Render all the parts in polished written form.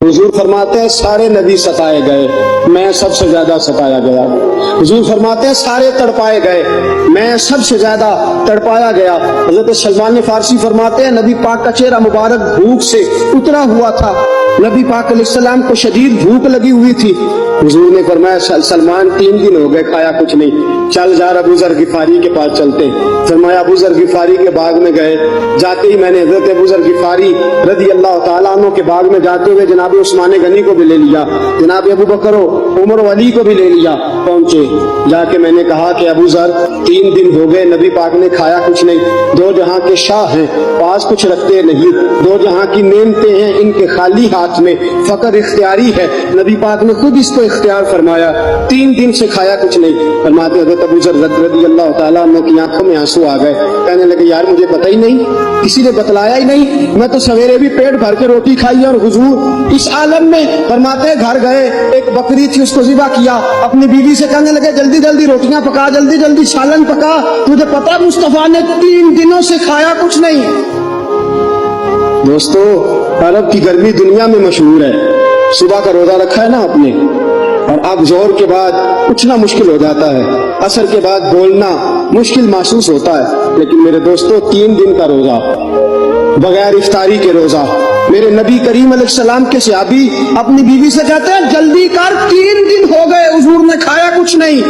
हुजूर फरमाते हैं सारे नबी सताए गए, मैं सबसे ज्यादा सताया गया। हुजूर फरमाते हैं सारे तड़पाए गए, मैं सबसे ज्यादा तड़पाया गया। हजरत सलमान फारसी फरमाते हैं नबी पाक का चेहरा मुबारक भूख से उतरा हुआ था, नबी पाक अलैहिस्सलाम को शदीद भूख लगी हुई थी। हुजूर ने फरमाया सलमान 3 दिन हो गए खाया कुछ नहीं, चल जा अबू ज़र गिफारी के पास चलते। फरमाया अबू ज़र गिफारी के बाग में गए, जाते ही मैंने हजरत अबू ज़र गिफारी रज़ी अल्लाह तआला अन्हु के बाग में जाते हुए जनाब उस्मान गनी को भी ले लिया, जनाब अबू बकर उमर अली को भी ले लिया। पहुंचे, जाके मैंने कहा कि अबू ज़र 3 दिन हो गए नबी पाक ने खाया कुछ नहीं, दो जहां के शाह हैं, पास कुछ रखते नहीं, दो जहां की नेमतें हैं, इनके खाली हाथ में फकर इख्तियारी है, नबी पाक ने खुद इसको इख्तियार फरमाया, 3 दिन से खाया कुछ नहीं। फरमाते हज़रत अबू ज़र रज़ी अल्लाह तआला अन्हु की आंखों में आंसू आ गए, कहने लगे यार मुझे पता ही नहीं, किसी ने बतलाया ही नहीं, मैं तो सवेरे भी पेट भर के रोटी खाई और हुजूर इस आलम में। फरमाते घर गए, एक बकरी थी उसको ज़िबा किया, अपनी बीवी से कहने लगे जल्दी जल्दी रोटियां पका, जल्दी जल्दी सालन पका, तुझे पता मुस्तफा ने 3 दिनों से खाया कुछ नहीं। दोस्तों अरब की गर्मी दुनिया में मशहूर है, सुबह का रोजा रखा है ना आपने, और अब जोर के बाद उठना मुश्किल हो जाता है, असर के बाद बोलना मुश्किल महसूस होता है, लेकिन मेरे दोस्तों 3 दिन का रोजा बगैर इफ्तारी के रोजा, मेरे नबी करीम अलैहिस्सलाम के सहाबी अपनी बीवी से कहते हैं जल्दी कर 3 दिन हो गए हुजूर ने खाया कुछ नहीं।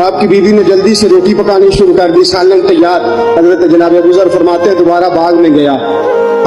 आपकी बीवी ने जल्दी से रोटी पकानी शुरू कर दी, सालन तैयार। हजरत जनाब अबू ज़र फरमाते हैं दोबारा बाग में गया,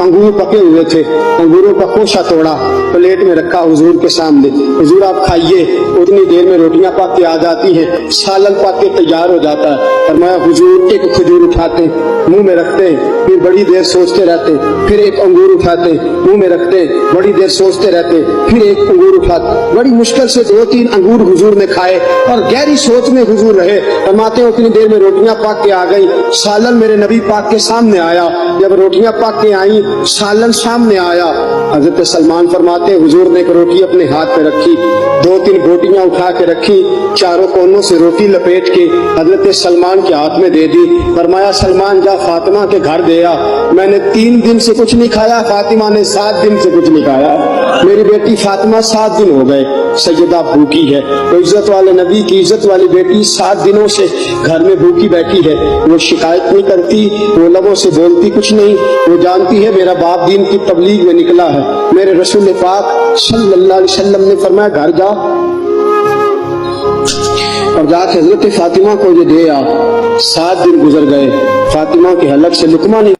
अंगूर पके हुए थे, अंगूरों का कोशा तोड़ा, प्लेट में रखा हुजूर के सामने, हुजूर आप खाइए। उतनी देर में रोटियां पक के आ जाती हैं, सालन पक के तैयार हो जाता है। फरमाया हुजूर एक खजूर उठाते मुंह में रखते, फिर बड़ी देर सोचते रहते, फिर एक अंगूर उठाते मुंह में रखते, बड़ी देर सोचते रहते, फिर एक अंगूर उठाते, बड़ी मुश्किल से 2-3 अंगूर हुजूर ने खाए और गहरी सोच में हुजूर रहे। फरमाते उतनी देर में रोटियां पक के आ गई, सालन मेरे नबी पाक के सामने आया। जब रोटियां पक के आई, सालन सामने आया, हजरत सलमान फरमाते हुजूर ने एक रोटी अपने हाथ पे रखी, 2-3 बोटियां उठा के रखी, चारों कोनों से रोटी लपेट के हजरत सलमान के हाथ में दे दी। फरमाया सलमान जा फातिमा के घर दे आ, मैंने 3 दिन से कुछ नहीं खाया, फातिमा ने 7 दिन से कुछ नहीं खाया, मेरी बेटी फातिमा 7 दिन हो गए सैयदा भूखी है। तो इज्जत वाले नबी की इज्जत वाली बेटी 7 दिनों से घर में भूखी बैठी है, वो शिकायत नहीं करती, वो लबों से बोलती कुछ नहीं, वो जानती है मेरा बाप दीन की तबलीग में निकला है। मेरे रसूल पाक सल्लल्लाहु अलैहि वसल्लम ने फरमाया घर जा और जाके हजरत फातिमा को ये दे आ। 7 दिन गुजर गए, फातिमा के हलक से लुकमा नहीं